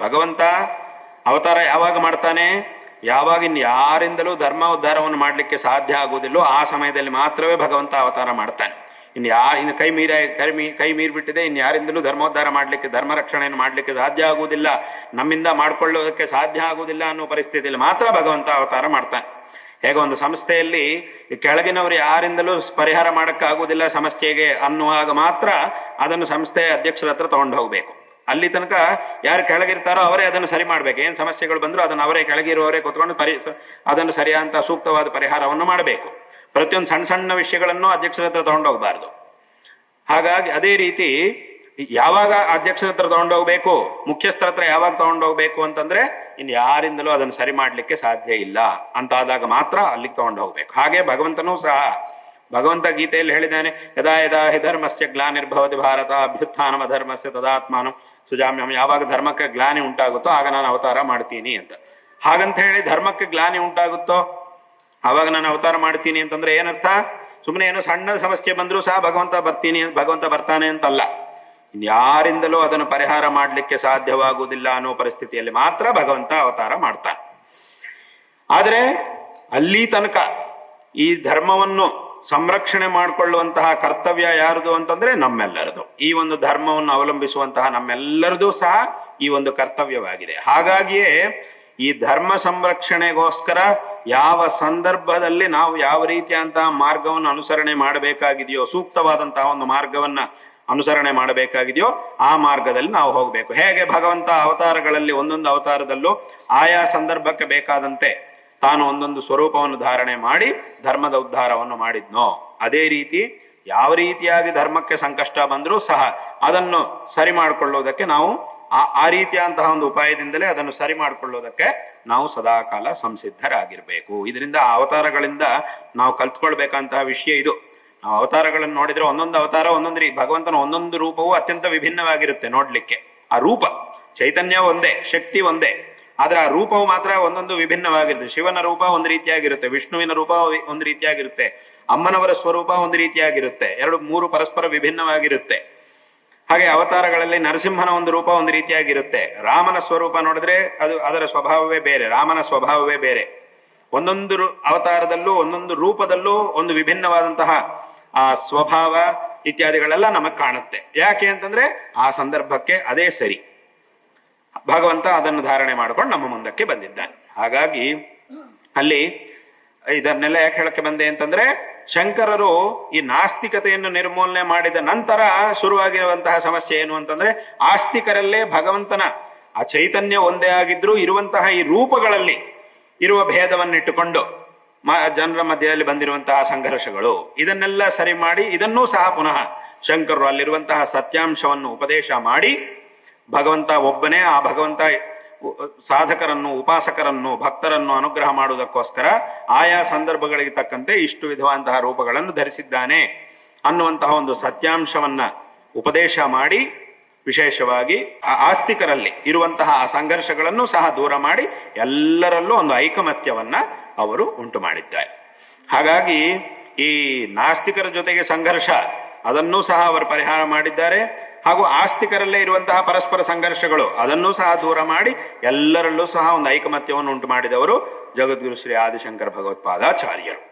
ಭಗವಂತ ಅವತಾರ ಯಾವಾಗ ಮಾಡ್ತಾನೆ? ಯಾವಾಗ ಇನ್ ಯಾರಿಂದಲೂ ಧರ್ಮ ಉದ್ಧಾರವನ್ನು ಮಾಡ್ಲಿಕ್ಕೆ ಸಾಧ್ಯ ಆಗುವುದಿಲ್ಲೋ ಆ ಸಮಯದಲ್ಲಿ ಮಾತ್ರವೇ ಭಗವಂತ ಅವತಾರ ಮಾಡ್ತಾನೆ. ಇನ್ನು ಕೈ ಮೀರ್ಬಿಟ್ಟಿದೆ, ಇನ್ ಯಾರಿಂದಲೂ ಧರ್ಮೋದ್ಧಾರ ಮಾಡ್ಲಿಕ್ಕೆ, ಧರ್ಮ ರಕ್ಷಣೆಯನ್ನು ಮಾಡ್ಲಿಕ್ಕೆ ಸಾಧ್ಯ ಆಗುವುದಿಲ್ಲ, ನಮ್ಮಿಂದ ಮಾಡ್ಕೊಳ್ಳೋದಕ್ಕೆ ಸಾಧ್ಯ ಆಗುವುದಿಲ್ಲ ಅನ್ನೋ ಪರಿಸ್ಥಿತಿಯಲ್ಲಿ ಮಾತ್ರ ಭಗವಂತ ಅವತಾರ ಮಾಡ್ತಾನೆ. ಹೇಗೆ ಒಂದು ಸಂಸ್ಥೆಯಲ್ಲಿ ಕೆಳಗಿನವರು ಯಾರಿಂದಲೂ ಪರಿಹಾರ ಮಾಡಕ್ಕಾಗುವುದಿಲ್ಲ ಸಮಸ್ಯೆಗೆ ಅನ್ನುವಾಗ ಮಾತ್ರ ಅದನ್ನು ಸಂಸ್ಥೆಯ ಅಧ್ಯಕ್ಷರ ಹತ್ರ ತಗೊಂಡು ಹೋಗ್ಬೇಕು. ಅಲ್ಲಿ ತನಕ ಯಾರು ಕೆಳಗಿರ್ತಾರೋ ಅವರೇ ಅದನ್ನು ಸರಿ ಮಾಡ್ಬೇಕು. ಏನ್ ಸಮಸ್ಯೆಗಳು ಬಂದ್ರು ಅದನ್ನು ಅವರೇ ಕೆಳಗಿರುವವರೇ ಕೂತ್ಕೊಂಡು ಅದನ್ನು ಸರಿಯಾದಂತ ಸೂಕ್ತವಾದ ಪರಿಹಾರವನ್ನು ಮಾಡಬೇಕು. ಪ್ರತಿಯೊಂದು ಸಣ್ಣ ಸಣ್ಣ ವಿಷಯಗಳನ್ನು ಅಧ್ಯಕ್ಷರ ಹತ್ರ ತಗೊಂಡೋಗ್ಬಾರ್ದು. ಹಾಗಾಗಿ ಅದೇ ರೀತಿ ಯಾವಾಗ ಅಧ್ಯಕ್ಷರ ಹತ್ರ ತಗೊಂಡೋಗ್ಬೇಕು, ಮುಖ್ಯಸ್ಥರ ಹತ್ರ ಯಾವಾಗ ತಗೊಂಡೋಗ್ಬೇಕು ಅಂತಂದ್ರೆ ಇನ್ ಯಾರಿಂದಲೂ ಅದನ್ನು ಸರಿ ಮಾಡ್ಲಿಕ್ಕೆ ಸಾಧ್ಯ ಇಲ್ಲ ಅಂತ ಆದಾಗ ಮಾತ್ರ ಅಲ್ಲಿಗೆ ತಗೊಂಡು ಹೋಗ್ಬೇಕು. ಹಾಗೆ ಭಗವಂತನೂ ಸಹ, ಭಗವಂತ ಗೀತೆಯಲ್ಲಿ ಹೇಳಿದ್ದಾನೆ, ಯದಾ ಯದಾ ಹಿ ಧರ್ಮಸ್ಯ ಗ್ಲಾನಿರ್ಭವತಿ ಭಾರತ ಅಭ್ಯುತ್ಥಾನಮ ಧರ್ಮಸ್ಯ ತದಾತ್ಮಾನಂ ಸುಜಾಮ್ಯಹಂ. ಯಾವಾಗ ಧರ್ಮಕ್ಕೆ ಗ್ಲಾನಿ ಉಂಟಾಗುತ್ತೋ ಆಗ ನಾನು ಅವತಾರ ಮಾಡ್ತೀನಿ ಅಂತ. ಹಾಗಂತ ಹೇಳಿ ಧರ್ಮಕ್ಕೆ ಗ್ಲಾನಿ ಉಂಟಾಗುತ್ತೋ ಆವಾಗ ನಾನು ಅವತಾರ ಮಾಡ್ತೀನಿ ಅಂತಂದ್ರೆ ಏನರ್ಥ? ಸುಮ್ಮನೆ ಏನೋ ಸಣ್ಣ ಸಮಸ್ಯೆ ಬಂದ್ರೂ ಸಹ ಭಗವಂತ ಬರ್ತಾನೆ ಅಂತಲ್ಲ. ಯಾರಿಂದಲೂ ಅದನ್ನು ಪರಿಹಾರ ಮಾಡ್ಲಿಕ್ಕೆ ಸಾಧ್ಯವಾಗುವುದಿಲ್ಲ ಅನ್ನೋ ಪರಿಸ್ಥಿತಿಯಲ್ಲಿ ಮಾತ್ರ ಭಗವಂತ ಅವತಾರ ಮಾಡ್ತಾನೆ. ಆದ್ರೆ ಅಲ್ಲಿ ತನಕ ಈ ಧರ್ಮವನ್ನು ಸಂರಕ್ಷಣೆ ಮಾಡಿಕೊಳ್ಳುವಂತಹ ಕರ್ತವ್ಯ ಯಾರದು ಅಂತಂದ್ರೆ ನಮ್ಮೆಲ್ಲರದು. ಈ ಒಂದು ಧರ್ಮವನ್ನು ಅವಲಂಬಿಸುವಂತಹ ನಮ್ಮೆಲ್ಲರದು ಸಹ ಈ ಒಂದು ಕರ್ತವ್ಯವಾಗಿದೆ. ಹಾಗಾಗಿಯೇ ಈ ಧರ್ಮ ಸಂರಕ್ಷಣೆಗೋಸ್ಕರ ಯಾವ ಸಂದರ್ಭದಲ್ಲಿ ನಾವು ಯಾವ ರೀತಿಯಂತಹ ಮಾರ್ಗವನ್ನು ಅನುಸರಣೆ ಮಾಡಬೇಕಾಗಿದೆಯೋ, ಸೂಕ್ತವಾದಂತಹ ಒಂದು ಮಾರ್ಗವನ್ನ ಅನುಸರಣೆ ಮಾಡಬೇಕಾಗಿದೆಯೋ ಆ ಮಾರ್ಗದಲ್ಲಿ ನಾವು ಹೋಗ್ಬೇಕು. ಹೇಗೆ ಭಗವಂತ ಅವತಾರಗಳಲ್ಲಿ ಒಂದೊಂದು ಅವತಾರದಲ್ಲೂ ಆಯಾ ಸಂದರ್ಭಕ್ಕೆ ಬೇಕಾದಂತೆ ತಾನು ಒಂದೊಂದು ಸ್ವರೂಪವನ್ನು ಧಾರಣೆ ಮಾಡಿ ಧರ್ಮದ ಉದ್ಧಾರವನ್ನು ಮಾಡಿದ್ನೋ, ಅದೇ ರೀತಿ ಯಾವ ರೀತಿಯಾಗಿ ಧರ್ಮಕ್ಕೆ ಸಂಕಷ್ಟ ಬಂದರೂ ಸಹ ಅದನ್ನು ಸರಿ ಮಾಡಿಕೊಳ್ಳುವುದಕ್ಕೆ ನಾವು ಆ ರೀತಿಯಂತಹ ಒಂದು ಉಪಾಯದಿಂದಲೇ ಅದನ್ನು ಸರಿ ಮಾಡಿಕೊಳ್ಳುವುದಕ್ಕೆ ನಾವು ಸದಾಕಾಲ ಸಂಸಿದ್ಧರಾಗಿರ್ಬೇಕು. ಇದರಿಂದ ಅವತಾರಗಳಿಂದ ನಾವು ಕಲ್ತ್ಕೊಳ್ಬೇಕಂತಹ ವಿಷಯ ಇದು. ನಾವು ಅವತಾರಗಳನ್ನು ನೋಡಿದ್ರೆ ಒಂದೊಂದು ಅವತಾರ ಒಂದೊಂದು ಭಗವಂತನ ಒಂದೊಂದು ರೂಪವು ಅತ್ಯಂತ ವಿಭಿನ್ನವಾಗಿರುತ್ತೆ ನೋಡ್ಲಿಕ್ಕೆ. ಆ ರೂಪ ಚೈತನ್ಯ ಒಂದೇ, ಶಕ್ತಿ ಒಂದೇ, ಆದ್ರೆ ಆ ರೂಪವು ಮಾತ್ರ ಒಂದೊಂದು ವಿಭಿನ್ನವಾಗಿರುತ್ತೆ. ಶಿವನ ರೂಪ ಒಂದು ರೀತಿಯಾಗಿರುತ್ತೆ, ವಿಷ್ಣುವಿನ ರೂಪ ಒಂದು ರೀತಿಯಾಗಿರುತ್ತೆ, ಅಮ್ಮನವರ ಸ್ವರೂಪ ಒಂದು ರೀತಿಯಾಗಿರುತ್ತೆ, ಮೂರು ಪರಸ್ಪರ ವಿಭಿನ್ನವಾಗಿರುತ್ತೆ. ಹಾಗೆ ಅವತಾರಗಳಲ್ಲಿ ನರಸಿಂಹನ ಒಂದು ರೂಪ ಒಂದು ರೀತಿಯಾಗಿರುತ್ತೆ. ರಾಮನ ಸ್ವರೂಪ ನೋಡಿದ್ರೆ ಅದರ ಸ್ವಭಾವವೇ ಬೇರೆ, ರಾಮನ ಸ್ವಭಾವವೇ ಬೇರೆ. ಒಂದೊಂದು ಅವತಾರದಲ್ಲೂ ಒಂದೊಂದು ರೂಪದಲ್ಲೂ ಒಂದು ವಿಭಿನ್ನವಾದಂತಹ ಆ ಸ್ವಭಾವ ಇತ್ಯಾದಿಗಳೆಲ್ಲ ನಮಗ್ ಕಾಣುತ್ತೆ. ಯಾಕೆ ಅಂತಂದ್ರೆ ಆ ಸಂದರ್ಭಕ್ಕೆ ಅದೇ ಸರಿ. ಭಗವಂತ ಅದನ್ನು ಧಾರಣೆ ಮಾಡಿಕೊಂಡು ನಮ್ಮ ಮುಂದಕ್ಕೆ ಬಂದಿದ್ದಾನೆ. ಹಾಗಾಗಿ ಅಲ್ಲಿ ಇದನ್ನೆಲ್ಲ ಯಾಕೆ ಹೇಳಕ್ಕೆ ಬಂದೆ ಅಂತಂದ್ರೆ, ಶಂಕರರು ಈ ನಾಸ್ತಿಕತೆಯನ್ನು ನಿರ್ಮೂಲನೆ ಮಾಡಿದ ನಂತರ ಶುರುವಾಗಿರುವಂತಹ ಸಮಸ್ಯೆ ಏನು ಅಂತಂದ್ರೆ, ಆಸ್ತಿಕರಲ್ಲೇ ಭಗವಂತನ ಆ ಚೈತನ್ಯ ಒಂದೇ ಆಗಿದ್ರೂ ಇರುವಂತಹ ಈ ರೂಪಗಳಲ್ಲಿ ಇರುವ ಭೇದವನ್ನಿಟ್ಟುಕೊಂಡು ಜನರ ಮಧ್ಯದಲ್ಲಿ ಬಂದಿರುವಂತಹ ಸಂಘರ್ಷಗಳು, ಇದನ್ನೆಲ್ಲ ಸರಿ ಮಾಡಿ ಇದನ್ನೂ ಸಹ ಪುನಃ ಶಂಕರರು ಅಲ್ಲಿರುವಂತಹ ಸತ್ಯಾಂಶವನ್ನು ಉಪದೇಶ ಮಾಡಿ, ಭಗವಂತ ಒಬ್ಬನೇ, ಆ ಭಗವಂತ ಸಾಧಕರನ್ನು, ಉಪಾಸಕರನ್ನು, ಭಕ್ತರನ್ನು ಅನುಗ್ರಹ ಮಾಡುವುದಕ್ಕೋಸ್ಕರ ಆಯಾ ಸಂದರ್ಭಗಳಿಗೆ ತಕ್ಕಂತೆ ಇಷ್ಟು ವಿಧವಾದಂತಹ ರೂಪಗಳನ್ನು ಧರಿಸಿದ್ದಾನೆ ಅನ್ನುವಂತಹ ಒಂದು ಸತ್ಯಾಂಶವನ್ನ ಉಪದೇಶ ಮಾಡಿ, ವಿಶೇಷವಾಗಿ ಆಸ್ತಿಕರಲ್ಲಿ ಇರುವಂತಹ ಆ ಸಂಘರ್ಷಗಳನ್ನು ಸಹ ದೂರ ಮಾಡಿ ಎಲ್ಲರಲ್ಲೂ ಒಂದು ಐಕಮತ್ಯವನ್ನ ಅವರು ಉಂಟು ಮಾಡಿದ್ದಾರೆ. ಹಾಗಾಗಿ ಈ ನಾಸ್ತಿಕರ ಜೊತೆಗೆ ಸಂಘರ್ಷ ಅದನ್ನೂ ಸಹ ಅವರು ಪರಿಹಾರ ಮಾಡಿದ್ದಾರೆ. ಹಾಗೂ ಆಸ್ತಿಕರಲ್ಲೇ ಇರುವಂತಹ ಪರಸ್ಪರ ಸಂಘರ್ಷಗಳು ಅದನ್ನೂ ಸಹ ದೂರ ಮಾಡಿ ಎಲ್ಲರಲ್ಲೂ ಸಹ ಒಂದು ಐಕಮತ್ಯವನ್ನು ಉಂಟು ಮಾಡಿದವರು ಜಗದ್ಗುರು ಶ್ರೀ ಆದಿಶಂಕರ ಭಗವತ್ಪಾದಾಚಾರ್ಯರು.